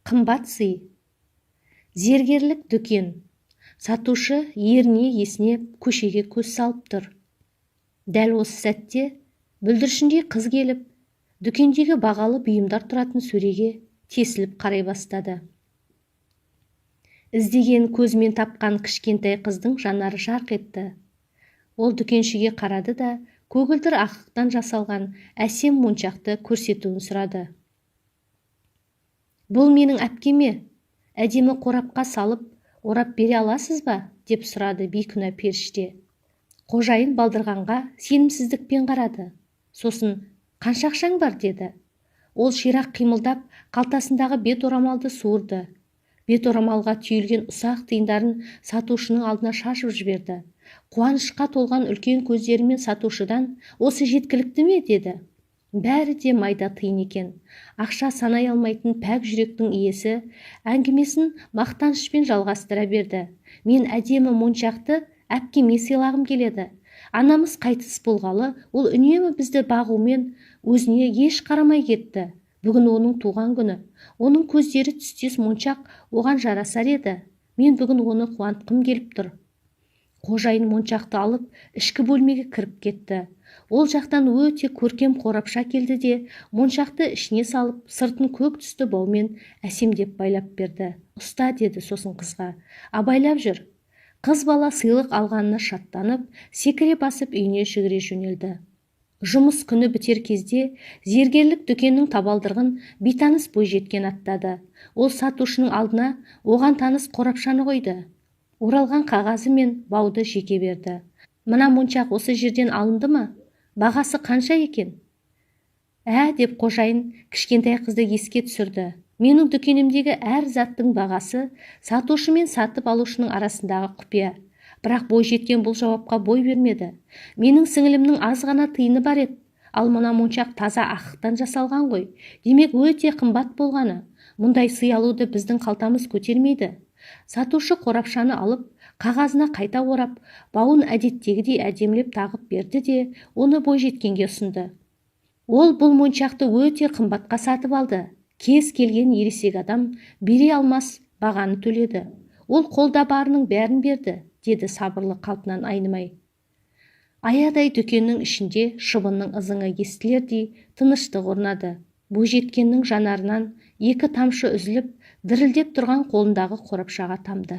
қымбат сый. Зергерлік дүкен. Сатушы еріне есіне көшеге көз салып тұр. Дәл осы сәтте бүлдіршіндей қыз келіп, дүкендегі бағалы бұйымдар тұратын сөреге тесіліп қарай бастады. Іздеген көзімен тапқан кішкентай қыздың жанары жарқ етті. Ол дүкеншіге қарады да, көгілдір ақықтан жасалған әсем моншақты көрсетуін сұрады. Бұл менің әпкеме, әдемі қорапқа салып, орап бере аласыз ба? Деп сұрады бейкүнә періште. Қожайын балдырғанға сенімсіздікпен қарады. Сосын, қанша ақшаң бар? Деді. Ол ширақ қимылдап, қалтасындағы бет орамалды суырды. Бет орамалға түйілген ұсақ тиындарын сатушының алдына шашып жіберді. Қуанышқа толған үлкен көздерімен сатушыдан, осы жеткілікті ме? Деді. Бәрі де майда тиын екен. Ақша санай алмайтын пәк жүректің иесі әңгімесін мақтанышпен жалғастыра берді. Мен әдемі моншақты әпкеме сыйлағым келеді. Анамыз қайтыс болғалы, ол үнемі бізді бағумен өзіне еш қарамай кетті. Бүгін оның туған күні. Оның көздері түстес моншақ оған жарасар еді. Мен бүгін оны қуантқым келіп тұр. Қожайын моншақты алып, ішкі бөлмеге кіріп кетті. Ол жақтан өте көркем қорапша келді де, моншақты ішіне салып, сыртын көк түсті баумен әсемдеп байлап берді. Ұста, деді сосын қызға. Абайлап жүр. Қыз бала сыйлық алғанына шаттанып, секіре басып үйіне жүгіре жөнелді. Жұмыс күні бітер кезде зергерлік дүкеннің табалдырығын бейтаныс бойжеткен аттады. Ол сатушының алдына оған таныс қорапшаны қойды. Оралған қағазы мен бауды жеке берді. Мына моншақ осы жерден алынды ма? Бағасы қанша екен? Деп қожайын кішкентай қызды еске түсірді. Менің дүкенімдегі әр заттың бағасы сатушы мен сатып алушының арасындағы құпия. Бірақ бойжеткен бұл жауапқа бой бермеді. Менің сіңілімнің аз ғана тиыны бар еді. Ал мына моншақ таза ақықтан жасалған ғой. Демек өте қымбат болғаны. Мұндай сый алуды біздің қалтамыз көтермейді. Сатушы қорапшаны алып, қағазына қайта орап, бауын әдеттегідей әдемілеп тағып берді де, оны бойжеткенге ұсынды. Ол бұл моншақты өте қымбатқа сатып алды. Кез келген ересек адам бере алмас бағаны төледі. Ол қолда барының бәрін берді, деді сабырлы қалпынан айнымай. Аядай дүкеннің ішінде шыбынның ызыңы естілердей тыныштық орнады. Бойжеткеннің жанарынан екі тамшы үзіліп, дірілдеп тұрған қолындағы қорапшаға тамды.